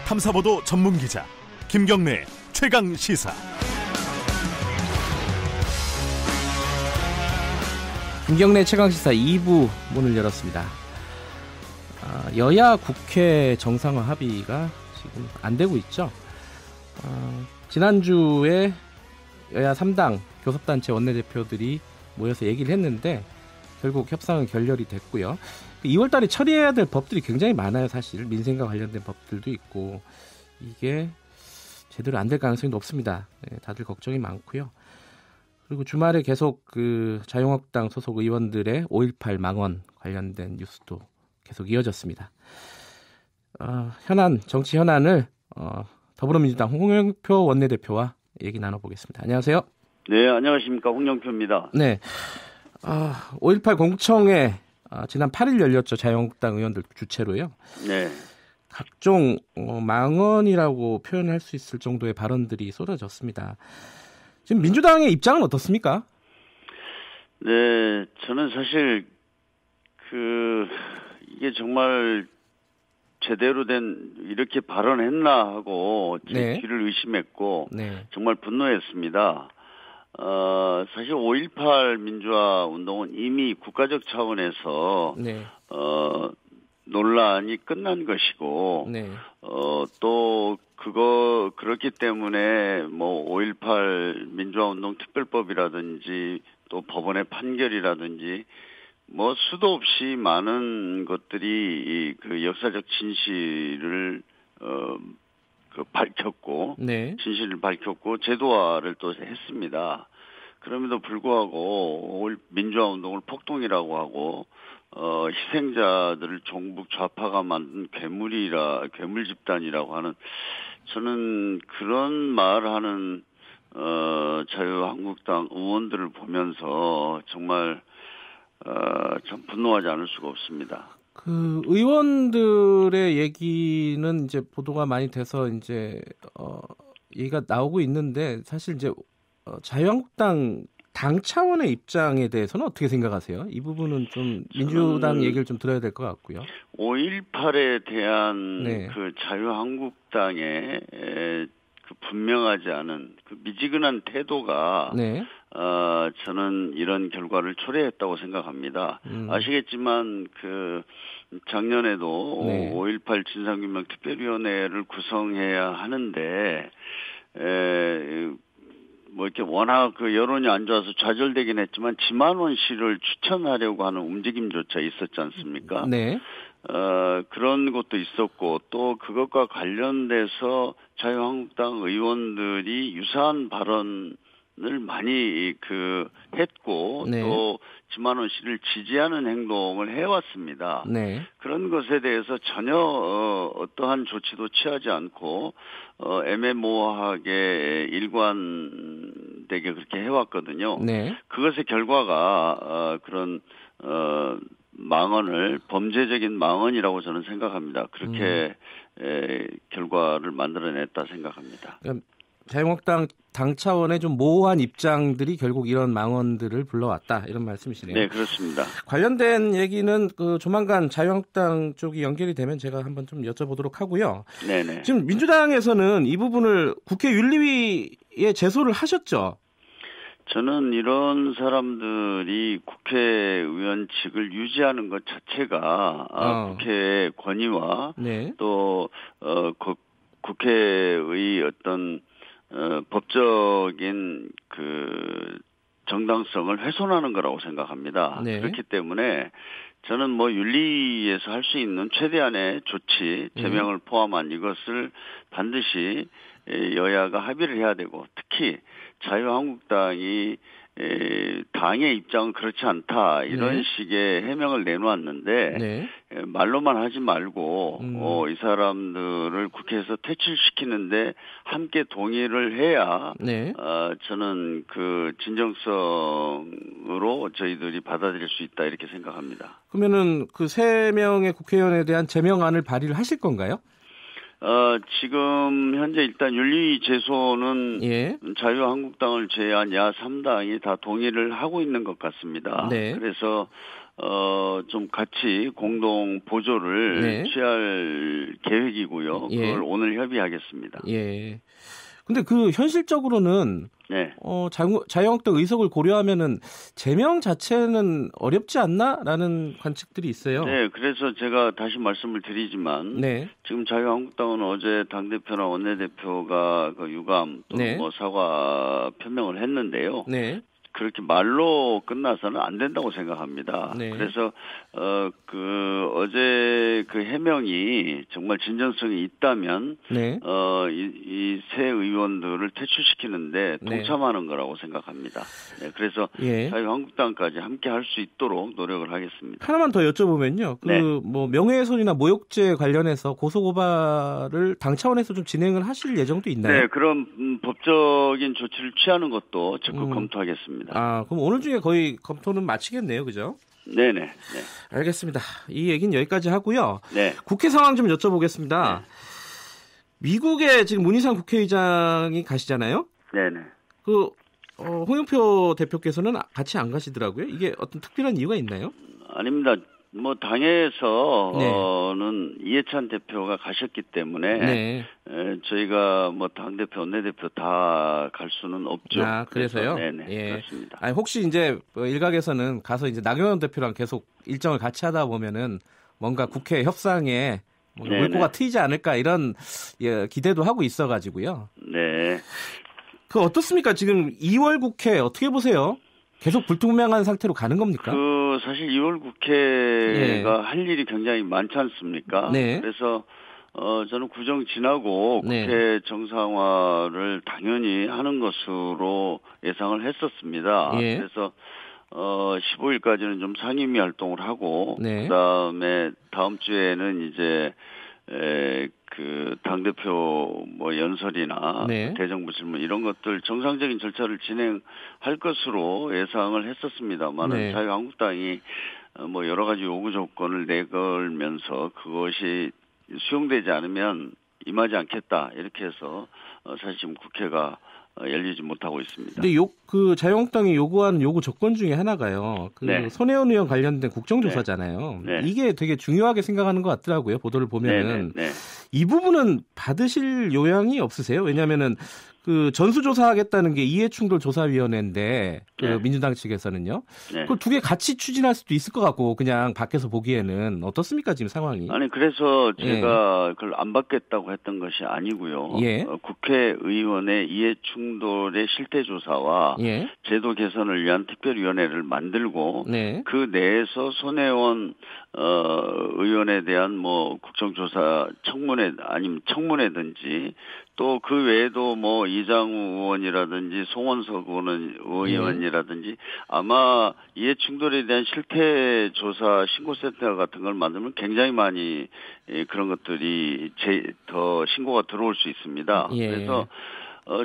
탐사보도 전문 기자 김경래 최강 시사. 김경래 최강 시사 2부 문을 열었습니다. 여야 국회 정상화 합의가 지금 안 되고 있죠. 지난주에 여야 3당 교섭단체 원내대표들이 모여서 얘기를 했는데 결국 협상은 결렬이 됐고요. 2월 달에 처리해야 될 법들이 굉장히 많아요. 사실 민생과 관련된 법들도 있고 이게 제대로 안 될 가능성이 높습니다. 다들 걱정이 많고요. 그리고 주말에 계속 그 자유한국당 소속 의원들의 5.18 망언 관련된 뉴스도 계속 이어졌습니다. 정치 현안을 더불어민주당 홍영표 원내대표와 얘기 나눠보겠습니다. 안녕하세요. 네, 안녕하십니까. 홍영표입니다. 네, 5.18 공청회 지난 8일 열렸죠. 자유한국당 의원들 주최로요. 네. 각종 망언이라고 표현할 수 있을 정도의 발언들이 쏟아졌습니다. 지금 민주당의 입장은 어떻습니까? 네, 저는 사실 이게 정말 제대로 된 이렇게 발언했나 하고 제 귀를 의심했고 정말 분노했습니다. 사실 5.18 민주화 운동은 이미 국가적 차원에서 논란이 끝난 것이고 또 그렇기 때문에 뭐 5.18 민주화 운동 특별법이라든지 또 법원의 판결이라든지 뭐 수도 없이 많은 것들이 그 역사적 진실을 밝혔고 진실을 밝혔고 제도화를 또 했습니다. 그럼에도 불구하고 민주화 운동을 폭동이라고 하고 희생자들을 종북 좌파가 만든 괴물 집단이라고 하는, 저는 그런 말하는 자유한국당 의원들을 보면서 정말 참 분노하지 않을 수가 없습니다. 그 의원들의 얘기는 이제 보도가 많이 돼서 이제 얘기가 나오고 있는데 사실 이제 자유한국당 당 차원의 입장에 대해서는 어떻게 생각하세요? 이 부분은 좀 민주당 얘기를 좀 들어야 될 것 같고요. 5.18에 대한 그 자유한국당의 그 분명하지 않은 그 미지근한 태도가 저는 이런 결과를 초래했다고 생각합니다. 아시겠지만 그 작년에도 5.18 진상규명 특별위원회를 구성해야 하는데 뭐 이렇게 워낙 그 여론이 안 좋아서 좌절되긴 했지만 지만원 씨를 추천하려고 하는 움직임조차 있었지 않습니까? 그런 것도 있었고 또 그것과 관련돼서 자유한국당 의원들이 유사한 발언을 많이 했고 또 지만원 씨를 지지하는 행동을 해왔습니다. 그런 것에 대해서 전혀 어떠한 조치도 취하지 않고 애매모호하게 일관되게 그렇게 해왔거든요. 그것의 결과가 그런 망언을 범죄적인 망언이라고 저는 생각합니다. 그렇게 결과를 만들어냈다 생각합니다. 자유한국당 당 차원의 좀 모호한 입장들이 결국 이런 망언들을 불러왔다 이런 말씀이시네요. 네, 그렇습니다. 관련된 얘기는 그 조만간 자유한국당 쪽이 연결이 되면 제가 한번 좀 여쭤보도록 하고요. 지금 민주당에서는 이 부분을 국회 윤리위에 제소를 하셨죠? 저는 이런 사람들이 국회의원직을 유지하는 것 자체가 국회의 권위와 또 국회의 어떤 법적인 그 정당성을 훼손하는 거라고 생각합니다. 그렇기 때문에 저는 뭐 윤리에서 할 수 있는 최대한의 조치, 제명을 포함한 이것을 반드시 여야가 합의를 해야 되고 특히 자유한국당이 당의 입장은 그렇지 않다 이런 식의 해명을 내놓았는데 말로만 하지 말고 이 사람들을 국회에서 퇴출시키는데 함께 동의를 해야 저는 그 진정성으로 저희들이 받아들일 수 있다 이렇게 생각합니다. 그러면은 그 3명의 국회의원에 대한 제명안을 발의를 하실 건가요? 지금 현재 일단 윤리 제소는 자유한국당을 제외한 야 3당이 다 동의를 하고 있는 것 같습니다. 그래서 좀 같이 공동 보조를 네. 취할 계획이고요. 예. 그걸 오늘 협의하겠습니다. 예. 근데 그 현실적으로는 네. 자유한국당 의석을 고려하면은 제명 자체는 어렵지 않나라는 관측들이 있어요. 네, 그래서 제가 다시 말씀을 드리지만 네. 지금 자유한국당은 어제 당대표나 원내대표가 그 유감 또 네. 뭐 사과 표명을 했는데요. 네. 그렇게 말로 끝나서는 안 된다고 생각합니다. 네. 그래서 어제 그 해명이 정말 진정성이 있다면 네. 이 새 의원들을 퇴출시키는데 동참하는 거라고 생각합니다. 네, 그래서 예. 자유한국당까지 함께 할 수 있도록 노력을 하겠습니다. 하나만 더 여쭤보면요. 네. 뭐 명예훼손이나 모욕죄 관련해서 고소고발을 당 차원에서 좀 진행을 하실 예정도 있나요? 네, 그런 법적인 조치를 취하는 것도 적극 검토하겠습니다. 아, 그럼 오늘 중에 거의 검토는 마치겠네요, 그죠? 네네. 네. 알겠습니다. 이 얘기는 여기까지 하고요. 네. 국회 상황 좀 여쭤보겠습니다. 네. 미국에 지금 문희상 국회의장이 가시잖아요. 네네. 홍영표 대표께서는 같이 안 가시더라고요. 이게 어떤 특별한 이유가 있나요? 아닙니다. 뭐 당에서는 이해찬 대표가 가셨기 때문에 네. 저희가 뭐 당대표, 원내대표 다 갈 수는 없죠. 아, 그래서요? 네네. 예. 그렇습니다. 아니, 혹시 이제 일각에서는 가서 이제 나경원 대표랑 계속 일정을 같이 하다 보면은 뭔가 국회 협상에 물꼬가 트이지 않을까 이런 기대도 하고 있어가지고요. 네. 어떻습니까? 지금 2월 국회 어떻게 보세요? 계속 불투명한 상태로 가는 겁니까? 사실 2월 국회가 할 일이 굉장히 많지 않습니까? 네. 그래서 저는 구정 지나고 국회 정상화를 당연히 하는 것으로 예상을 했었습니다. 예. 그래서 15일까지는 좀 상임위 활동을 하고 네. 그다음에 다음 주에는 이제 그 당대표 뭐 연설이나 대정부 질문 이런 것들 정상적인 절차를 진행할 것으로 예상을 했었습니다만 자유한국당이 뭐 여러 가지 요구 조건을 내걸면서 그것이 수용되지 않으면 임하지 않겠다 이렇게 해서 사실 지금 국회가 열리지 못하고 있습니다. 근데 그 자유한국당이 요구하는 요구 조건 중에 하나가요. 손혜원 의원 관련된 국정조사잖아요. 네. 이게 되게 중요하게 생각하는 것 같더라고요. 보도를 보면은. 네. 이 부분은 받으실 요양이 없으세요? 왜냐하면은 그 전수조사하겠다는 게 이해충돌조사위원회인데 민주당 측에서는요. 그 두 개 같이 추진할 수도 있을 것 같고 그냥 밖에서 보기에는 어떻습니까 지금 상황이? 아니 그래서 제가 그걸 안 받겠다고 했던 것이 아니고요. 국회의원의 이해충돌의 실태조사와 제도 개선을 위한 특별위원회를 만들고 그 내에서 손혜원 의원에 대한 뭐 국정조사 청문회 아니면 청문회든지 또 그 외에도 뭐 이장우 의원이라든지 송원석 의원이라든지 아마 이해충돌에 대한 실태조사 신고센터 같은 걸 만들면 굉장히 많이 그런 것들이 더 신고가 들어올 수 있습니다. 그래서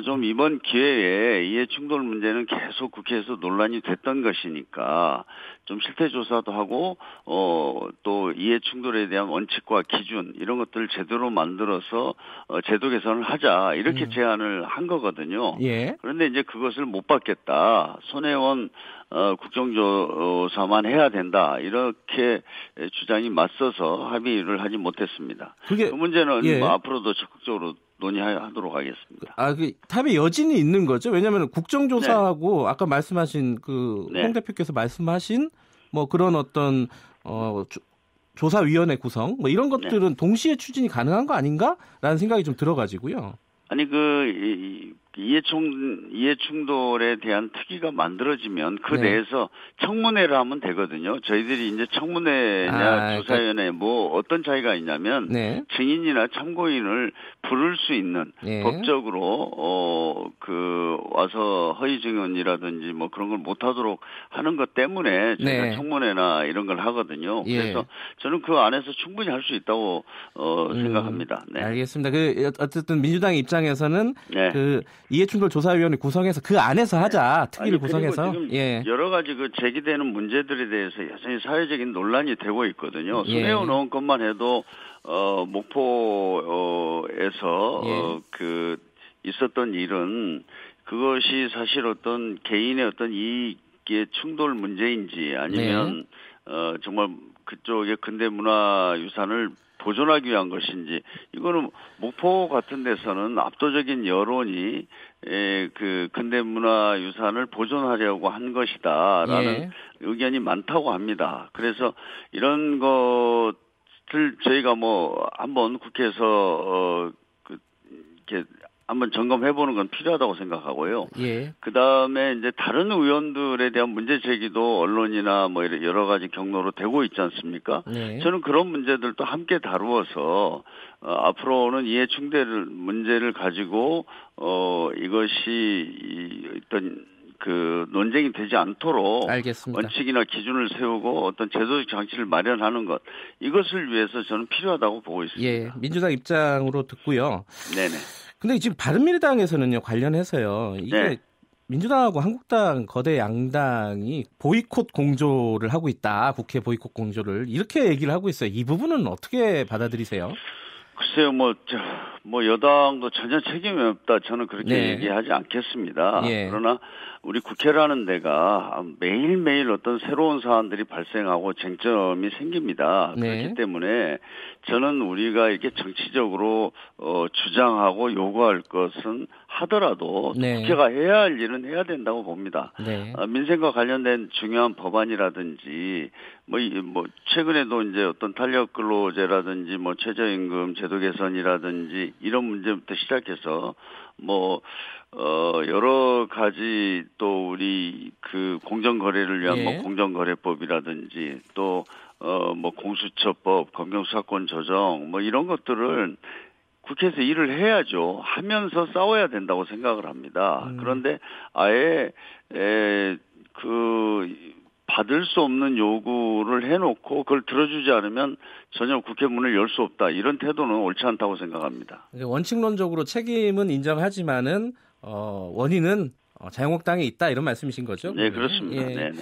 좀 이번 기회에 이해충돌 문제는 계속 국회에서 논란이 됐던 것이니까 좀 실태조사도 하고 또 이해충돌에 대한 원칙과 기준 이런 것들을 제대로 만들어서 제도 개선을 하자 이렇게 제안을 한 거거든요. 그런데 이제 그것을 못 받겠다. 손혜원 국정조사만 해야 된다. 이렇게 주장이 맞서서 합의를 하지 못했습니다. 그 문제는 뭐 앞으로도 적극적으로 논의하도록 하겠습니다. 그 합의 여진이 있는 거죠? 왜냐하면 국정조사하고 아까 말씀하신 홍 대표께서 말씀하신 뭐 그런 어떤 조사위원회 구성 뭐 이런 것들은 동시에 추진이 가능한 거 아닌가라는 생각이 좀 들어가지고요. 아니 이해충돌에 대한 특위가 만들어지면 그 내에서 청문회를 하면 되거든요. 저희들이 이제 청문회냐 조사위원회 뭐 어떤 차이가 있냐면 증인이나 참고인을 부를 수 있는 법적으로 와서 허위 증언이라든지 뭐 그런 걸 못하도록 하는 것 때문에 저희가 청문회나 이런 걸 하거든요. 그래서 저는 그 안에서 충분히 할 수 있다고 생각합니다. 알겠습니다. 어쨌든 민주당 입장에서는 그 이해충돌 조사위원회 구성해서 그 안에서 하자. 특위를 구성해서. 지금 여러 가지 제기되는 문제들에 대해서 여전히 사회적인 논란이 되고 있거든요. 손혜원 의원 것만 해도 목포에서 있었던 일은 그것이 사실 어떤 개인의 어떤 이익의 충돌 문제인지 아니면 정말 그쪽의 근대 문화유산을 보존하기 위한 것인지, 이거는 목포 같은 데서는 압도적인 여론이 그 근대 문화유산을 보존하려고 한 것이다라는 의견이 많다고 합니다. 그래서 이런 것을 저희가 뭐 한번 국회에서 이렇게 한번 점검해보는 건 필요하다고 생각하고요. 그 다음에 이제 다른 의원들에 대한 문제 제기도 언론이나 뭐 여러 가지 경로로 되고 있지 않습니까? 저는 그런 문제들도 함께 다루어서 앞으로는 이해 충돌 문제를 가지고 이것이 어떤 그 논쟁이 되지 않도록 알겠습니다. 원칙이나 기준을 세우고 어떤 제도적 장치를 마련하는 것, 이것을 위해서 저는 필요하다고 보고 있습니다. 민주당 입장으로 듣고요. 네네. 근데 지금 바른미래당에서는요, 관련해서요, 이게 민주당하고 한국당 거대 양당이 보이콧 공조를 하고 있다, 국회 보이콧 공조를 이렇게 얘기를 하고 있어요. 이 부분은 어떻게 받아들이세요? 글쎄요, 뭐 여당도 전혀 책임이 없다, 저는 그렇게 얘기하지 않겠습니다. 그러나 우리 국회라는 데가 매일매일 어떤 새로운 사안들이 발생하고 쟁점이 생깁니다. 그렇기 때문에 저는 우리가 이렇게 정치적으로 주장하고 요구할 것은 하더라도 국회가 해야 할 일은 해야 된다고 봅니다. 민생과 관련된 중요한 법안이라든지 뭐 최근에도 이제 어떤 탄력 근로제라든지 뭐 최저임금 제도 개선이라든지 이런 문제부터 시작해서 여러 가지 또 우리 그 공정거래를 위한 뭐 공정거래법이라든지 또 뭐 공수처법, 검경수사권 조정 뭐 이런 것들을 국회에서 일을 해야죠. 하면서 싸워야 된다고 생각을 합니다. 그런데 아예 받을 수 없는 요구를 해놓고 그걸 들어주지 않으면 전혀 국회 문을 열 수 없다. 이런 태도는 옳지 않다고 생각합니다. 원칙론적으로 책임은 인정하지만은 원인은 자유한국당에 있다, 이런 말씀이신 거죠? 네, 그렇습니다. 네네.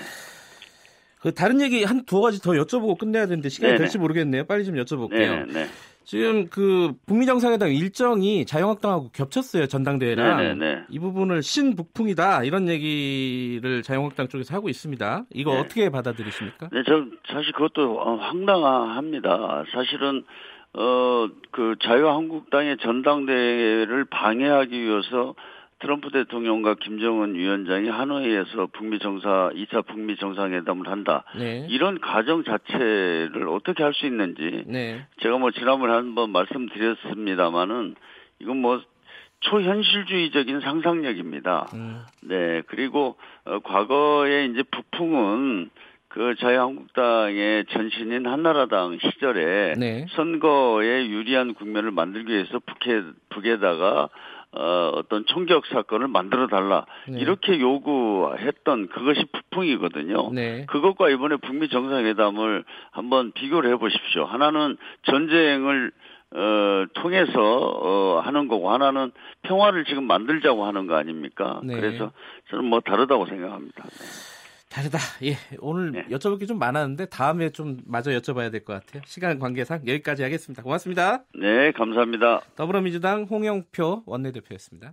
그 다른 얘기 두 가지 더 여쭤보고 끝내야 되는데 시간이 될지 모르겠네요. 빨리 좀 여쭤볼게요. 지금 그 북미 정상회담 일정이 자유한국당하고 겹쳤어요, 전당대회랑. 이 부분을 신북풍이다, 이런 얘기를 자유한국당 쪽에서 하고 있습니다. 이거 어떻게 받아들이십니까? 저 사실 그것도 황당합니다. 사실은 그 자유한국당의 전당대회를 방해하기 위해서 트럼프 대통령과 김정은 위원장이 하노이에서 2차 북미 정상회담을 한다. 이런 가정 자체를 어떻게 할 수 있는지 제가 지난번에 한번 말씀드렸습니다마는 이건 초현실주의적인 상상력입니다. 그리고 과거에 이제 북풍은 그 자유한국당의 전신인 한나라당 시절에 선거에 유리한 국면을 만들기 위해서 북에다가 어떤 총격 사건을 만들어 달라 이렇게 요구했던 그것이 북풍이거든요. 그것과 이번에 북미 정상회담을 한번 비교를 해보십시오. 하나는 전쟁을 통해서 하는 거고 하나는 평화를 지금 만들자고 하는 거 아닙니까? 그래서 저는 다르다고 생각합니다. 다르다. 오늘 여쭤볼 게 좀 많았는데 다음에 좀 마저 여쭤봐야 될 것 같아요. 시간 관계상 여기까지 하겠습니다. 고맙습니다. 네, 감사합니다. 더불어민주당 홍영표 원내대표였습니다.